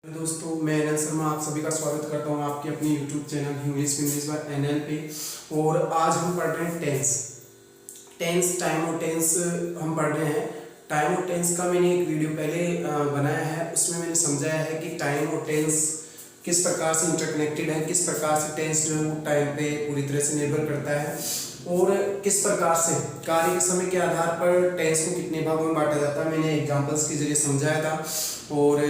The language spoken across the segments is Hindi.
दोस्तों, मैं एनएल शर्मा आप सभी का स्वागत करता हूं आपके अपने YouTube channel English by NL पे। और आज हम पढ़ रहे हैं टेंस टाइम और टेंस हम पढ़ रहे हैं। टाइम और टेंस का मैंने एक वीडियो पहले बनाया है, उसमें मैंने समझाया है कि टाइम और टेंस किस प्रकार से इंटरकनेक्टेड है, किस प्रकार से टेंस जो है वो टाइम पे पूरी तरह से निर्भर करता है और किस प्रकार से कार्य के समय के आधार पर टेंस को कितने भागों में बांटा जाता है। मैंने एग्जाम्पल्स के जरिए समझाया था। और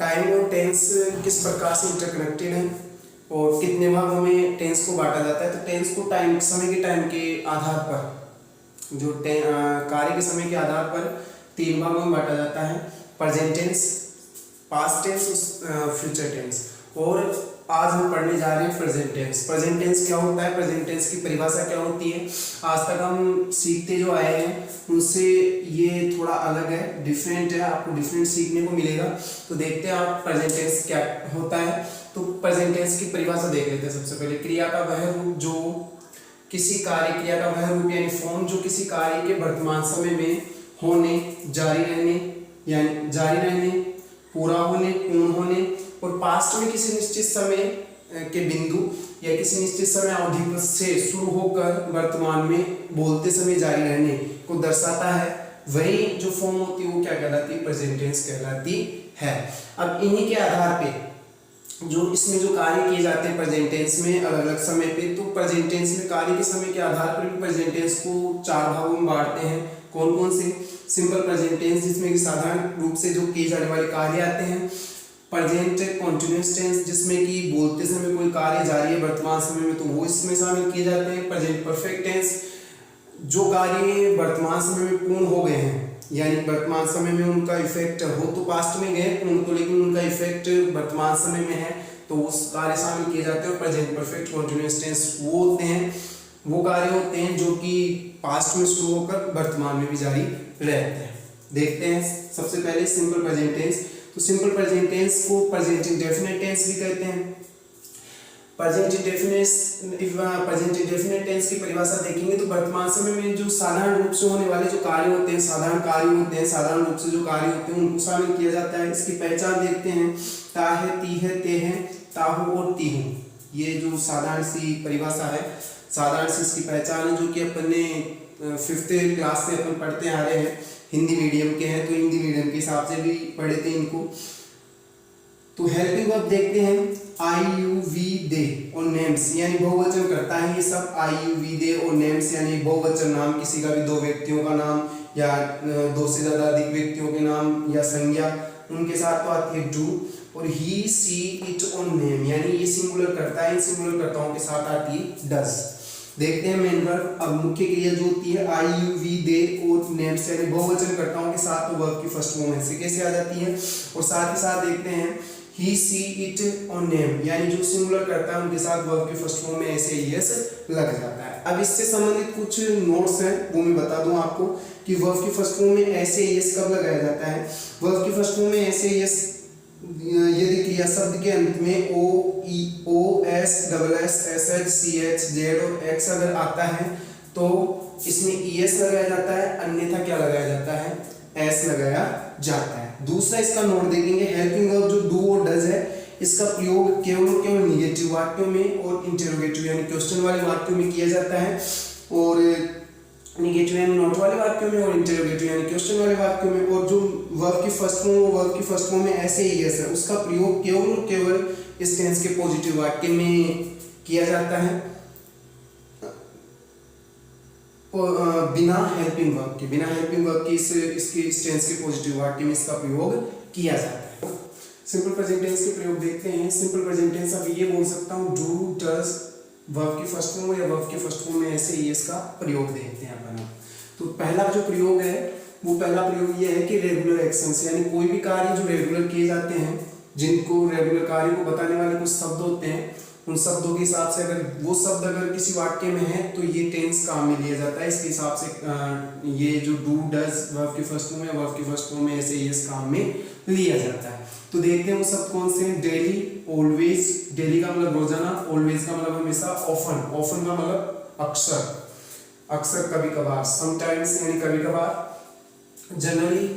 टाइम और टेंस किस प्रकार से इंटरकनेक्टेड है और कितने भागों में टेंस को बांटा जाता है। तो टेंस को समय के आधार पर जो कार्य के समय के आधार पर 3 भागों में बांटा जाता है: present tense, past tense, future tense. और आज हम पढ़ने जा रहे हैं प्रेजेंट टेंस। प्रेजेंट टेंस क्या होता है, प्रेजेंट टेंस की परिभाषा क्या होती है। आज तक हम सीखते जो आए हैं उनसे ये थोड़ा अलग है, डिफरेंट है, आपको डिफरेंट सीखने को मिलेगा। तो देखते हैं आप प्रेजेंट टेंस क्या होता है। तो प्रेजेंट टेंस की परिभाषा देख लेते हैं। सबसे पहले क्रिया का वह रूप जो किसी कार्य, क्रिया का वह रूप यानी फॉर्म जो किसी कार्य के वर्तमान समय में होने, जारी रहने, पूरा होने, पूर्ण होने और पास्ट में किसी निश्चित समय के बिंदु या किसी निश्चित समय अवधि से शुरू होकर वर्तमान में बोलते समय जारी रहने को दर्शाता है। वही जो फॉर्म होती है वो क्या कहलाती है, प्रेजेंट टेंस कहलाती है। अब इन्हीं के आधार पे जो इसमें जो कार्य किए जाते हैं प्रेजेंट टेंस में अलग अलग समय पे, तो प्रेजेंट टेंस में कार्य के समय के आधार पर भी प्रेजेंट टेंस को 4 भागों में बांटते हैं। कौन कौन से? सिंपल प्रेजेंट टेंस जिसमें कि साधारण रूप से जो किए जाने वाले कार्य आते हैं। प्रेजेंट कॉन्टिन्यूअस टेंस जिसमें कि बोलते समय कोई कार्य जारी है वर्तमान समय में, तो वो इसमें शामिल किए जाते हैं। प्रेजेंट परफेक्ट टेंस जो कार्य वर्तमान समय में पूर्ण हो गए हैं, यानी वर्तमान समय में उनका इफेक्ट हो तो पास्ट में गए पूर्ण तो, लेकिन उनका इफेक्ट वर्तमान समय में है तो उस कार्य शामिल किए जाते हैं। प्रेजेंट परफेक्ट कॉन्टिन्यूअस टेंस वो होते हैं, वो कार्य होते हैं जो कि पास्ट में शुरू होकर वर्तमान में भी जारी रहते हैं। देखते हैं सबसे पहले सिंपल प्रेजेंट टेंस। तो सिंपल प्रेजेंट टेंस को प्रेजेंट इंडेफिनिट टेंस भी कहते हैं। प्रेजेंट इंडेफिनिट टेंस की परिभाषा देखेंगे तो वर्तमान समय में जो साधारण रूप से होने वाले जो कार्य होते हैं, साधारण रूप से जो कार्य होते हैं उनको शामिल किया जाता है। इसकी पहचान देखते हैं: ता है, ती है, ते है, ताहू और तीहू। ये जो साधारण सी परिभाषा है, साधारण सी इसकी पहचान है, जो कि अपने 5th क्लास से अपन पढ़ते आ रहे हैं। हिंदी मीडियम के हैं तो हिंदी मीडियम के हिसाब से भी पढ़े थे इनको। तो हेल्पिंग वर्ब देखते हैं: आई, यू, वी, दे और नेम्स, यानी बहुवचन करता है ये सब। आई, यू, वी, दे और नेम्स यानी बहुवचन नाम, किसी का भी 2 व्यक्तियों का नाम या 2 से ज्यादा अधिक व्यक्तियों के नाम या संज्ञा, उनके साथ तो आती है डू। और ही, सी, इट और नेम, यानी ये सिंगुलर करता है, इन सिंगुलर कर्ताओं के साथ आती है डज। देखते हैं मेन वर्ब। अब मुख्य क्रिया जो होती है आई, यू, वी, दे और नेम्स यानी बहुवचन कर्ताओं के साथ, तो वर्ब की फर्स्ट फॉर्म ऐसे कैसे आ जाती है। और साथ ही साथ देखते हैं ही, सी, इट और नेम, यानी जो सिंगुलर करता है उनके साथ वर्ब की फर्स्ट फॉर्म में ऐसे यस लग जाता है। अब इससे संबंधित कुछ नोट्स हैं वो मैं बता दूं आपको कि वर्ब की फर्स्ट फॉर्म में ऐसे यस कब लगाया जाता है। वर्ब की फर्स्ट फॉर्म में ऐसे यस यदि क्रिया शब्द के अंत में O, E, O, S, double S, S, H, C, H, Z और एक्स अगर आता है तो इसमें ईएस लगाया जाता है, अन्यथा क्या लगाया जाता है, एस लगाया जाता है। दूसरा इसका नोट देखेंगे, हेल्पिंग वर्ब जो डू और डज है, इसका प्रयोग केवल निगेटिव वाक्यों में और इंटरोगेटिव यानी क्वेश्चन वाले वाक्यों में किया जाता है। और निगेटिव यानी नॉट वाले वाक्यों में और इंटरोगेटिव यानी क्वेश्चन वाले वाक्यों में। और जो वर्ब की फर्स्ट फॉर्म, वो वर्ब की फर्स्ट फॉर्म में ऐसे ही यस है, उसका प्रयोग केवल इस टेंस के पॉजिटिव वाक्य में किया जाता है, बिना हेल्पिंग वर्ब की इसके इस टेंस के पॉजिटिव वाक्य में इसका प्रयोग किया जाता है। सिंपल प्रेजेंट टेंस के प्रयोग देखते हैं। सिंपल प्रेजेंट टेंस अब ये बोल सकता हूँ डू, डज, वर्ब की फर्स्ट फॉर्म या वर्ब की फर्स्ट फॉर्म में ऐसे ही इसका प्रयोग देखते हैं अपन। तो पहला जो प्रयोग है वो पहला प्रयोग ये है कि रेगुलर एक्शंस, यानी कोई भी कार्य जो रेगुलर किए जाते हैं, जिनको रेगुलर कार्य को बताने वाले कुछ शब्द होते हैं, उन शब्दों के हिसाब से अगर वो शब्द अगर किसी वाक्य में है तो ये टेंस काम में लिया जाता है। इसके हिसाब से ये जो डू, डज वर्ब की फर्स्ट फॉर्म है, वर्ब की फर्स्ट फॉर्म में ऐसे ही इस काम में लिया जाता है। तो देखते हैं वो शब्द कौन से हैं। डेली, ऑलवेज, डेली का मतलब रोजाना, ऑलवेज का मतलब हमेशा, ऑफन, ऑफन का मतलब अक्सर, अक्सर कभी कभार, समटाइम्स यानी कभी कभार, जनरली,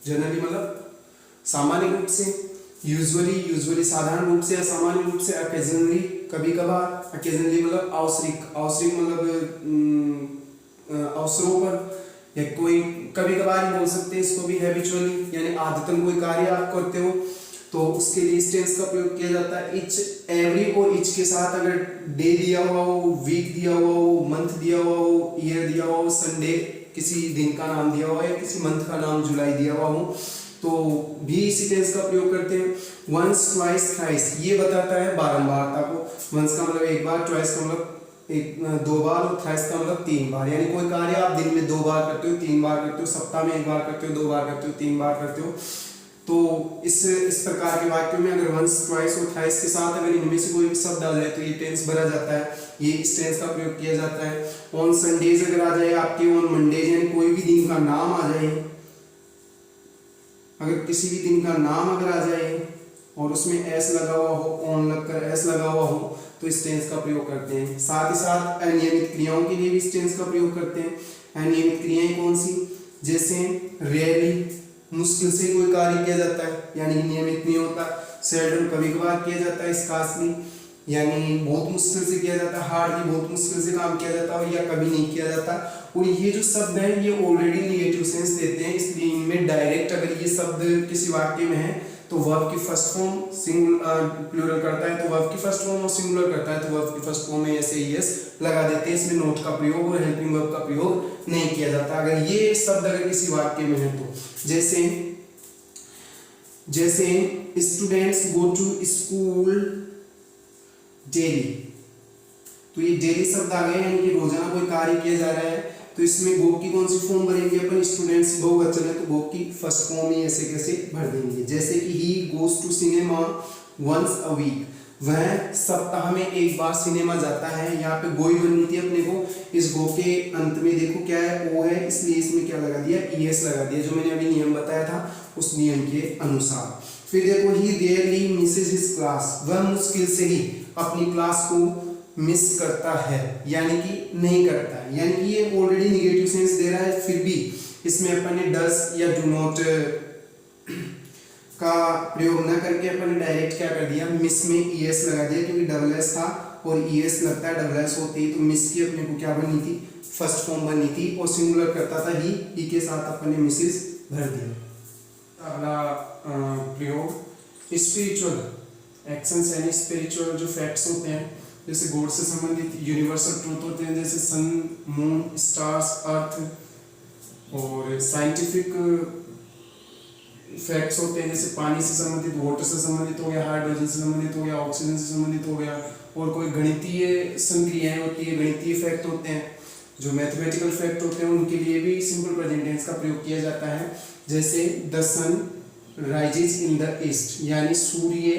जनरली मतलब सामान्य रूप से, यूजुअली साधारण रूप से, या सामान्य रूप से, ओकेजनली कभी कभार, ओकेजनली मतलब आवश्यक मतलब अवसरों पर, या कोई कभी कभार ही बोल सकते हैं इसको भी, हैबिचुअली यानी आदतन कोई कार्य आप करते हो तो उसके लिए इस टेंस का प्रयोग किया जाता है। इच, एवरी और इच के साथ अगर डे दिया हुआ हो, वीक दिया हुआ हो, मंथ दिया हुआ हो, ईयर दिया हुआ हो, संडे किसी दिन का नाम दिया हुआ है, किसी मंथ का नाम जुलाई दिया हुआ हो, तो भी इसी टेंस का प्रयोग करते हैं। वंस, ट्वाइस, थ्राइस ये बताता है बारंबारता को। वंस का मतलब एक बार, ट्वाइस का मतलब दो बार, और थ्राइस का मतलब 3 बार, यानी कोई कार्य आप दिन में 2 बार करते हो, 3 बार करते हो, सप्ताह में 1 बार करते हो, 2 बार करते हो, 3 बार करते हो। तो इस प्रकार के वाक्य में अगर वंस, ट्वाइस और थ्राइस के साथ अगर इनमें से कोई भी शब्द आ जाए तो ये टेंस भरा जाता है, ये इस टेंस का प्रयोग किया जाता है। ऑन संडेज अगर आ जाए आपके, ऑन मंडेज यानी कोई भी दिन का नाम आ जाए, अगर किसी भी दिन का नाम अगर आ जाए और उसमें एस लगा हुआ हो, ऑन लगकर एस लगा हुआ हो, तो इस टेंस का प्रयोग करते हैं। साथ ही साथ अनियमित क्रियाओं के लिए भी इस टेंस का प्रयोग करते हैं। अनियमित क्रियाएं कौन सी? जैसे रेयरली, मुश्किल से कोई कार्य किया जाता है यानी नियमित नहीं होता। सेल्डम, कभी कभार किया जाता है। स्कार्सली यानी बहुत मुश्किल से किया जाता है। हार्डली, बहुत मुश्किल से काम किया जाता है, या कभी नहीं किया जाता। और ये जो शब्द हैं ये ऑलरेडी नेगेटिव सेंस देते हैं, इसलिए इनमें डायरेक्ट अगर ये शब्द किसी वाक्य में है तो वर्ब की फर्स्ट फॉर्म सिंगुलर प्लूरल करता है, तो वर्ब की फर्स्ट फॉर्म और सिंगुलर करता है तो वर्ब की फर्स्ट फॉर्म में ऐसे यस लगा देते हैं। इसमें नोट का प्रयोग और हेल्पिंग वर्ब का प्रयोग नहीं किया जाता अगर ये शब्द अगर किसी वाक्य में है तो। जैसे students go to school daily, तो ये डेली शब्द आ गए यानी कि रोजाना कोई कार्य किया जा रहा है, तो इसमें गो की कौन सी फॉर्म भरेंगे अपन? स्टूडेंट्स बहुवचन है तो गो की फर्स्ट फॉर्म ही ऐसे कैसे भर देंगे। जैसे कि he goes to cinema once a week, वह सप्ताह में 1 बार सिनेमा जाता है। यहाँ पे गो ही बननी थी अपने को, इस गो के अंत में देखो क्या है, ओ है, इसलिए इसमें क्या लगा दिया? ईएस लगा दिया, जो मैंने अभी नियम बताया था उस नियम के अनुसार। फिर देखो ही रेयरली मिसेस हिज क्लास, वह मुश्किल से ही अपनी क्लास को मिस करता है यानी कि नहीं करता है, यानी कि ये ऑलरेडी नेगेटिव सेंस दे रहा है, फिर भी इसमें अपन ने डस या डू नॉट का प्रयोग ना करके अपन ने डायरेक्ट क्या कर दिया? मिस में ईएस लगा दिया, क्योंकि डबल एस था और ईएस लगता है डबल एस होती है, तो मिस की अपने को क्या बननी थी? फर्स्ट फॉर्म बननी थी, और सिंगुलर करता था ही के साथ अपन ने मिसेस भर दिया। अगला प्रयोग स्पिरिचुअल एक्शंस यानी स्पिरिचुअल जो फैक्ट्स होते हैं, जैसे गॉड से संबंधित यूनिवर्सल ट्रूथ होते हैं, जैसे सन, मून, स्टार्स, अर्थ, और साइंटिफिक फैक्ट्स होते हैं जैसे पानी से संबंधित, वाटर से संबंधित हो गया, हाइड्रोजन से संबंधित हो गया, ऑक्सीजन से संबंधित हो गया, और कोई गणितीय संक्रियाएं होती है, गणितीय फैक्ट होते हैं, जो मैथमेटिकल फैक्ट होते हैं, उनके लिए भी सिंपल प्रेजेंट टेंस का प्रयोग किया जाता है। जैसे the sun rises in the east, यानी सूर्य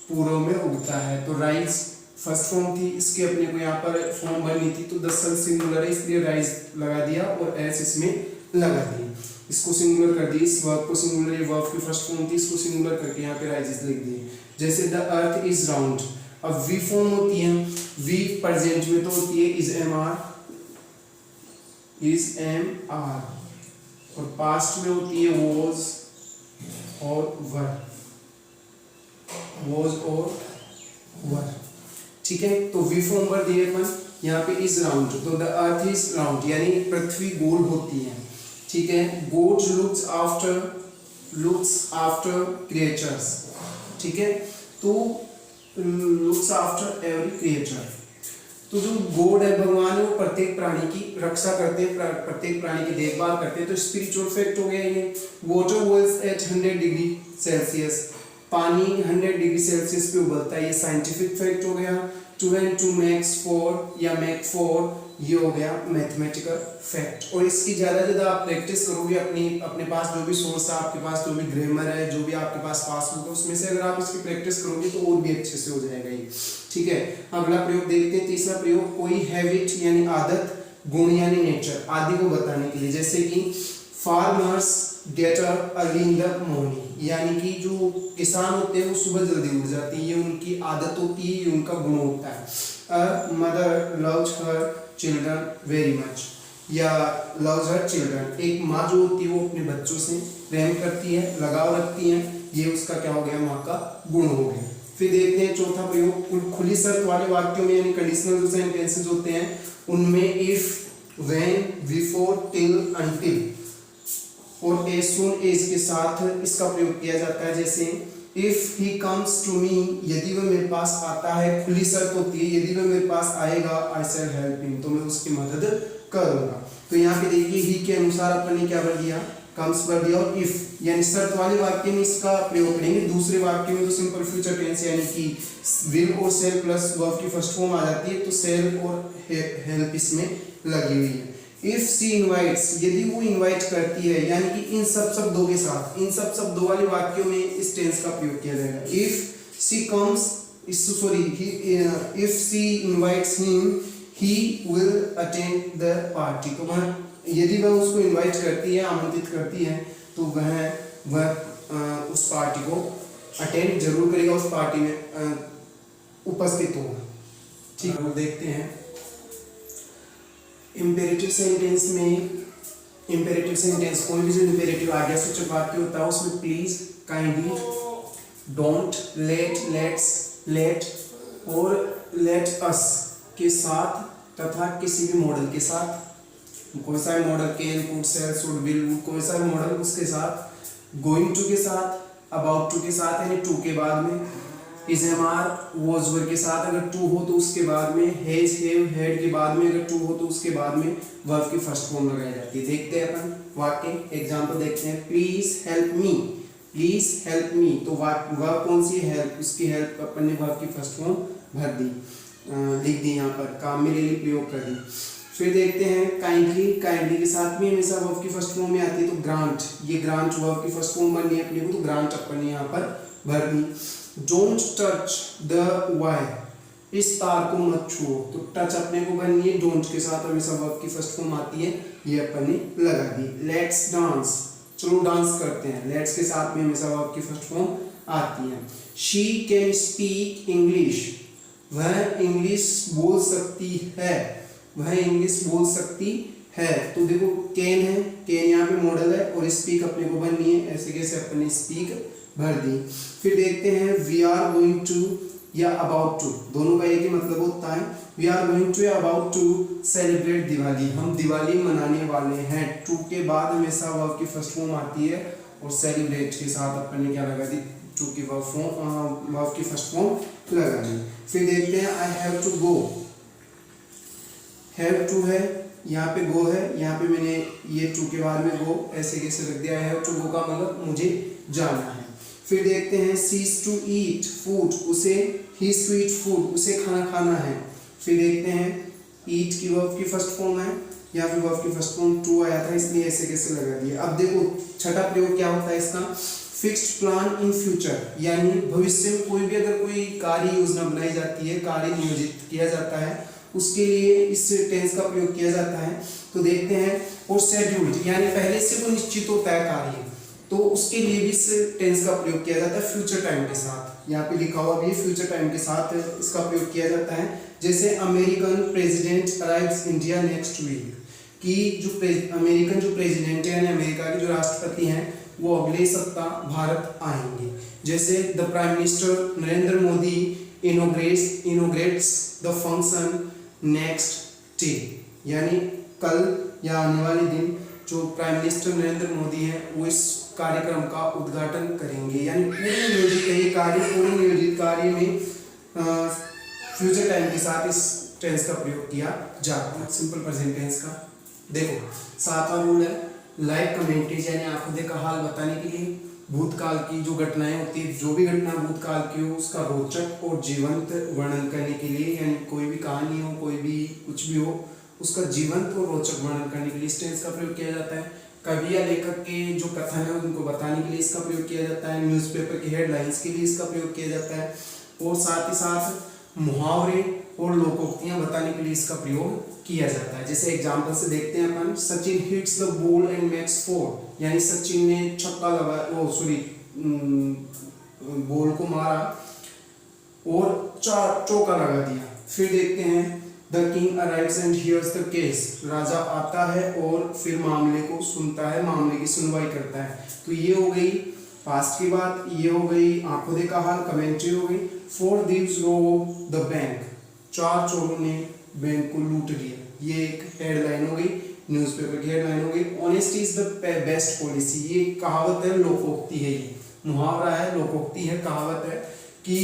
पूर्व में उगता है, तो राइज फर्स्ट फॉर्म थी, इसके अपने को यहाँ पर फॉर्म बननी थी, तो द सन सिंगुलर है इसलिए राइज लगा दिया और एस इसमें लगा दी, इसको सिंगुलर कर दी, इस वर्ब को सिंगुलर, ये वर्ब की फर्स्ट फॉर्म थी, इसको सिंगुलर करके यहाँ पे राइजेस लिख दिए। जैसे द अर्थ इज राउंड, अब वी फॉर्म होती है, वी प्रेजेंट में तो होती है इज एम आर, और पास्ट में होती है वॉज और वर, ठीक है। तो वी फॉर्म पर दिए अपन, यहाँ पे इज राउंड, तो द अर्थ इज राउंड यानी पृथ्वी गोल होती है, ठीक है। गॉड लुक्स आफ्टर क्रिएचर्स, ठीक है, तो लुक्स आफ्टर एवरी क्रिएचर, तो जो गॉड है भगवान है वो प्रत्येक प्राणी की रक्षा करते हैं, प्रत्येक प्राणी की देखभाल करते हैं, तो स्पिरिचुअल फैक्ट हो गया ये। Water boils at 100 degree Celsius, पानी 100 डिग्री सेल्सियस पे उबलता है, ये साइंटिफिक फैक्ट हो गया। 2 and 2 makes 4 या make 4, ये हो गया मैथमेटिकल फैक्ट। और इसकी ज़्यादा आप प्रैक्टिस करोगे, अपने पास जो भी सोर्स है, आपके पास जो भी ग्रामर है, जो भी आपके पास पासबुक है, उसमें से अगर आप इसकी प्रैक्टिस करोगे तो और भी अच्छे से हो जाएगा ये, ठीक है। अगला प्रयोग देखते हैं, तीसरा प्रयोग, कोई हैबिट यानी आदत, गुण यानी नेचर आदि को बताने के लिए। जैसे कि farmers get up early in the morning, यानी कि जो किसान होते हैं वो सुबह जल्दी उठ जाती है, ये उनकी आदत होती है, ये उनका गुण होता है। A mother loves her children very much, या लव्स हर चिल्ड्रन। एक माँ जो होती है वो अपने बच्चों से प्रेम करती है, लगाव रखती है, ये उसका क्या हो गया, माँ का गुण हो गया। फिर देखते हैं चौथा प्रयोग, खुली शर्त वाले वाक्यों में यानी कंडीशनल जो सेंटेंसेस होते हैं उनमें if, when, before, till, until और एज सून एज के साथ इसका प्रयोग किया जाता है। जैसे if he comes to me, यदि वह मेरे पास आता है, खुली शर्त होती है, यदि वह मेरे पास आएगा, आई शैल हेल्प हिम, तो मैं उसकी मदद करूंगा। तो यहाँ पे देखिए ही के अनुसार अपन ने क्या भर दिया, कम्स भर दिया, और इफ यानी शर्त वाले वाक्य में इसका प्रयोग करेंगे। दूसरे वाक्य में तो सिंपल फ्यूचर टेंस यानी कि विल और सेल प्लस वर्ब की फर्स्ट फॉर्म आ जाती है, तो सेल और हेल्प इसमें लगी हुई है। इफ सी इनवाइट्स, यदि वो इनवाइट करती है, यानी कि इन सब शब्दों के साथ, इन सब शब्दों वाले वाक्यों में इस टेंस का प्रयोग किया जाएगा। If she comes, if she invites him, he will attend the party. तो वह यदि वह उसको इनवाइट करती है, आमंत्रित करती है, तो वह उस पार्टी को अटेंड जरूर करेगा, उस पार्टी में उपस्थित होगा। ठीक है, देखते हैं इम्पेरेटिव सेंटेंस में। इम्पेरेटिव सेंटेंस कोई भी जो इम्पेरेटिव आज्ञासूचक वाक्य होता है उसमें please, kindly, don't, let, let's, let और लेट अस के साथ तथा किसी भी मॉडल के साथ, कोई सा भी modal, can, could, shall, should, will, कोई सा भी मॉडल उसके साथ, गोइंग टू के साथ, अबाउट टू के साथ यानी टू के बाद में, इज, एम, आर, वॉज, वर के साथ अगर टू हो तो उसके बाद में, हैज, हैव, हैड के बाद में अगर टू हो तो उसके बाद में वर्ब की फर्स्ट फॉर्म लगाई जाती है। देखते हैं अपन वाक्य, एग्जांपल देखते हैं। Please help me, please help me, तो वर्ब कौन सी है, हेल्प, उसकी हेल्प अपन ने वर्ब की फर्स्ट फॉर्म भर दी, लिख दी, यहाँ पर काम में ले ली, प्रयोग कर दी। फिर देखते हैं काइंडली, काइंडली के साथ में हमेशा वर्ब की फर्स्ट फॉर्म में आती है, तो ग्रांट, ये ग्रांट वर्ब की फर्स्ट फॉर्म बननी है अपने को, तो ग्रांट अपन ने यहाँ पर भर दी। डोंट टच द वायर, इस तार को मत छुओ, तो टच अपने को बननी है, डोंट के साथ हमेशा वर्ब की फर्स्ट फॉर्म आती है, ये अपन ने लगा दी। लेट्स डांस, चलो डांस करते हैं, लेट्स के साथ में हमेशा वर्ब की फर्स्ट फॉर्म आती है। शी कैन स्पीक इंग्लिश, वह इंग्लिश बोल सकती है, वह इंग्लिश बोल सकती है, तो देखो कैन है, कैन यहाँ पे मॉडल है और स्पीक अपने को बननी है, ऐसे कैसे अपने स्पीक भर दी। फिर देखते हैं वी आर गोइंग टू या अबाउट टू, दोनों का एक ही मतलब होता है। वी आर गोइंग टू या अबाउट टू सेलिब्रेट दिवाली, हम दिवाली मनाने वाले हैं, टू के बाद हमेशा वर्ब की फर्स्ट फॉर्म आती है और सेलिब्रेट के साथ अपन ने क्या लगा दी, टू की वर्ब की फर्स्ट फॉर्म लगा दी। फिर देखते हैं I have to go, have to है, यहाँ पे गो है, यहाँ पे मैंने ये टू के बाद में गो ऐसे कैसे रख दिया, हैव टू गो का मतलब मुझे जाना है। फिर देखते हैं सीज टू ईट फूड, उसे ही टू ईट फूड, उसे खाना खाना है। फिर देखते हैं ईट की वर्ब की फर्स्ट फॉर्म है, यहाँ पे वर्ब की फर्स्ट फॉर्म टू आया था इसलिए ऐसे कैसे लगा दिया। अब देखो छठा प्रयोग क्या होता है इसका, फिक्स्ड प्लान इन फ्यूचर, यानी भविष्य में कोई भी अगर कोई कार्य योजना बनाई जाती है, कार्य नियोजित किया जाता है, उसके लिए इस टेंस का प्रयोग किया जाता है। तो देखते हैं और शेड्यूल्ड, यानी पहले से वो निश्चित होता है कार्य, तो उसके लिए भी इस टेंस का प्रयोग किया जाता है फ्यूचर टाइम के साथ, यहाँ पे लिखा हुआ भी फ्यूचर टाइम के साथ इसका प्रयोग किया जाता है। जैसे American president arrives India next week, कि जो अमेरिकन जो प्रेसिडेंट है यानी अमेरिका के जो राष्ट्रपति हैं वो अगले सप्ताह भारत आएंगे। जैसे the prime minister Narendra Modi इनोग्रेट्स the function next day, यानी कल या आने वाले दिन जो प्राइम मिनिस्टर नरेंद्र मोदी हैं वो इस कार्यक्रम का उद्घाटन करेंगे, यानी पूरे नियोजित है ये कार्य, पूरे नियोजित कार्य में फ्यूचर टाइम के साथ इस टेंस का प्रयोग किया जाता है, सिंपल प्रेजेंट टेंस का। देखो सातवां रूल है लाइक कमेंट्रीज, यानी आंखों देखा हाल बताने के लिए भूतकाल की जो घटनाएं होती है, जो भी घटना भूतकाल की हो उसका रोचक और जीवंत वर्णन करने के लिए, यानी कोई भी कहानी हो, कोई भी कुछ भी हो, उसका जीवंत और रोचक वर्णन करने के लिए इस टेंस का प्रयोग किया जाता है। कवि या लेखक के जो कथन है उनको बताने के लिए इसका प्रयोग किया जाता है। न्यूज़पेपर की हेडलाइंस के लिए इसका प्रयोग किया जाता है, और साथ ही साथ मुहावरे और लोकोक्तियां बताने के लिए इसका प्रयोग किया जाता है। जैसे एग्जाम्पल से देखते हैं अपन, Sachin hits the ball and makes four, यानी सचिन ने छक्का लगा, बॉल को मारा और चौका लगा दिया। फिर देखते हैं the the king arrives and here's the case, राजा आता है और फिर मामले को सुनता है, मामले की सुनवाई करता है। तो ये हो गई पास्ट की बात, ये हो गई आंखों देखा हाल, कमेंट्री हो गई। 4 thieves robbed the bank, 4 चोरों ने बैंक को लूट लिया, ये एक हेडलाइन हो गई, न्यूज़पेपर की हेडलाइन हो गई। Honesty is the best policy, ये कहावत है, लोकोक्ति है, ये मुहावरा है, लोकोक्ति है, कहावत है कि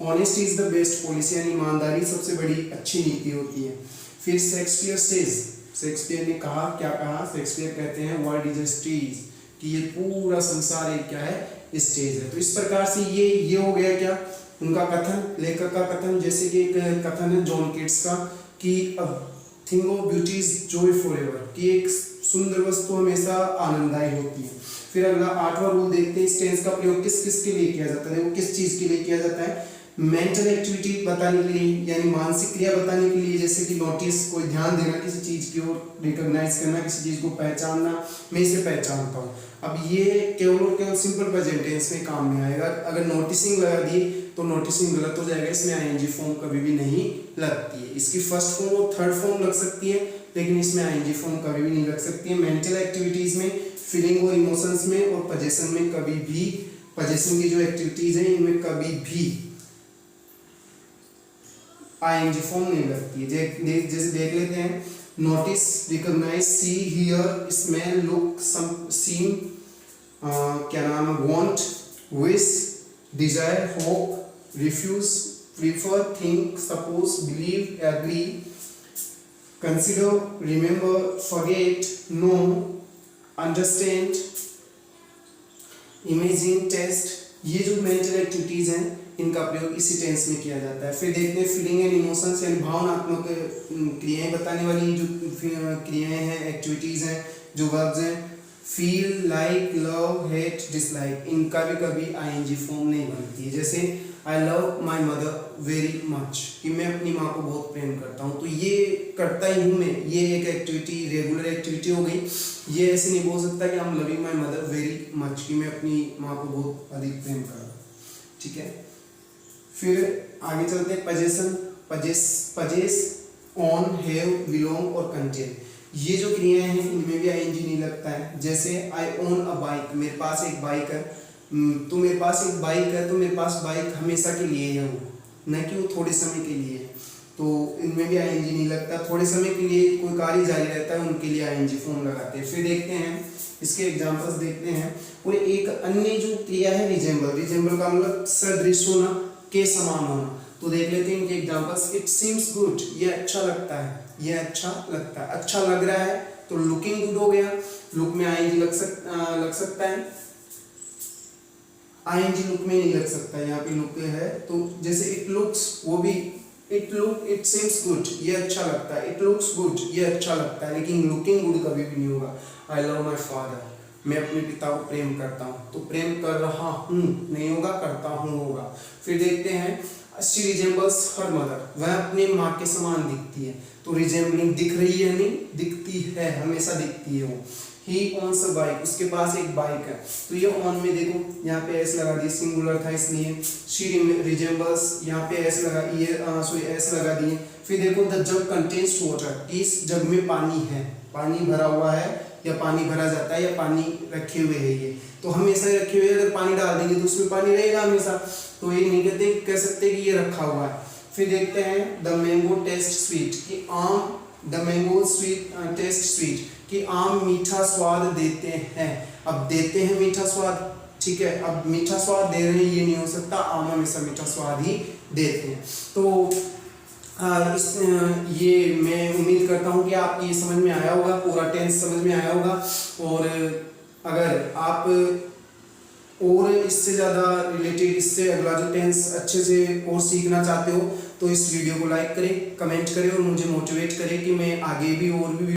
honesty is the best policy, यानी ईमानदारी सबसे बड़ी अच्छी नीति होती है। फिर शेक्सपियर सेज, शेक्सपियर ने कहा, क्या कहा, शेक्सपियर कहते हैं वर्ल्ड इज अ स्टेज, कि ये पूरा संसार एक क्या है, स्टेज है। तो इस प्रकार से ये हो गया क्या उनका कथन, लेखक का कथन। जैसे कि एक कथन है जॉन केट्स का कि thing of beauty is Joy forever, कि एक सुंदर वस्तु हमेशा आनंददायी होती है। फिर अगला 8वां रूल देखते हैं, इस टेंस का प्रयोग किस किस के लिए किया जाता है। देखो किस चीज के लिए किया जाता है, मेंटल एक्टिविटी बताने के लिए, यानी मानसिक क्रिया बताने के लिए, जैसे कि नोटिस, कोई ध्यान देना किसी चीज की ओर, रिकॉग्नाइज करना किसी चीज को, पहचानना, मैं इसे पहचानता हूँ। अब ये केवल और केवल सिंपल प्रेजेंट टेंस में काम में आएगा। अगर नोटिसिंग लगा दिए तो नोटिसिंग गलत हो जाएगा, इसमें आईएनजी फॉर्म कभी भी नहीं लगती है। इसकी फर्स्ट फॉर्म और थर्ड फॉर्म लग सकती है, लेकिन इसमें आईएनजी फॉर्म कभी भी नहीं लग सकती है। मेंटल एक्टिविटीज में, फीलिंग और इमोशंस में और पोजेशन में कभी भी, पोजेशन की जो एक्टिविटीज है इनमें कभी भी आईएनजी फॉर्म नहीं लगती है। जैसे देख लेते हैं, notice, recognise, see, hear, smell, look, seen, क्या नाम है, want, wish, desire, hope, refuse, prefer, think, suppose, believe, agree, consider, remember, forget, know, understand, imagine, taste, ये जो मेंटल एक्टिविटीज हैं इनका प्रयोग इसी टेंस में किया जाता है। फिर देखते हैं फीलिंग एंड इमोशंस, यानी भावनात्मक क्रियाएं बताने वाली जो क्रियाएं हैं, एक्टिविटीज हैं, जो वर्ब्स हैं, feel, like, love, hate, dislike, इनका भी कभी आईएनजी फॉर्म नहीं बनती है। जैसे I love my mother very much, कि मैं अपनी माँ को बहुत प्रेम करता हूँ, तो ये करता ही हूँ मैं, ये एक एक्टिविटी, रेगुलर एक्टिविटी हो गई। ये ऐसे नहीं बोल सकता कि I am loving my mother very much, कि मैं अपनी माँ को बहुत अधिक प्रेम कर रहा हूँ, ठीक है। फिर आगे चलते हैं, possession, possess, on, have, belong और कंटेन, ये जो क्रियाएं हैं इनमें भी आईएनजी नहीं लगता है। जैसे आई ओन अ बाइक, मेरे पास एक बाइक है, तो मेरे पास एक बाइक है, तो मेरे पास बाइक हमेशा के लिए है, वो न कि वो थोड़े समय के लिए है, तो इनमें भी आईएनजी नहीं लगता। थोड़े समय के लिए कोई कार्य जारी रहता है, उनके लिए आईएनजी फॉर्म लगाते हैं। फिर देखते हैं इसके एग्जांपल्स देखते हैं। और एक अन्य जो क्रिया है रिजेंबल, रिजेंबल का मतलब सदृश होना, के समान होना, तो देख लेते हैं इनके एग्जांपल्स। इट सीम्स गुड, ये अच्छा लगता है, ये अच्छा लगता है, अच्छा लग रहा है, तो लुकिंग गुड हो गया, लुक में आईएनजी लग सकता है, आईएनजी लुक में नहीं लग सकता, यहाँ पे लुक है। तो जैसे इट लुक्स, वो भी इट सीम्स गुड, ये अच्छा लगता है, इट लुक्स गुड, ये अच्छा लगता है, लेकिन लुकिंग गुड कभी भी नहीं होगा। आई लव माई फादर, मैं अपने पिता को प्रेम करता हूँ, तो प्रेम कर रहा हूँ नहीं होगा, करता हूँ होगा। फिर देखते हैं, शी रिजेंबल्स हर मदर, वह अपनी माँ के समान दिखती है, तो रिजेंबलिंग दिख रही है, नहीं दिखती है, हमेशा दिखती है वो। ही ओन्स अ बाइक, उसके पास एक बाइक है, तो ये ऑन में देखो यहाँ पे एस लगा दी, सिंगुलर था इसलिए। शी रिजेंबल्स, यहाँ पे एस लगा, ये एस लगा दिए। फिर देखो द जग कंटेन्स वाटर, इस जग में पानी है, पानी भरा हुआ है, या पानी भरा जाता है, या पानी रखे हुए है, ये तो हमेशा रखे हुए, अगर पानी डाल देंगे तो उसमें पानी रहेगा हमेशा, तो ये नहीं कहते, कह सकते कि ये रखा हुआ है। फिर देखते हैं द मैंगो टेस्ट स्वीट, कि आम, the mango sweet taste sweet, कि आम मीठा स्वाद देते हैं। अब देते हैं मीठा स्वाद, ठीक है, अब मीठा स्वाद दे रहे हैं ये नहीं हो सकता, आम हमेशा मीठा स्वाद ही देते हैं। तो ये मैं उम्मीद करता हूँ कि आप ये समझ में आया होगा, पूरा टेंस समझ में आया होगा। और अगर आप और इससे ज़्यादा रिलेटेड, इससे अगला जो टेंस अच्छे से और सीखना चाहते हो, तो इस वीडियो को लाइक करें, कमेंट करें और मुझे मोटिवेट करें कि मैं आगे भी और भी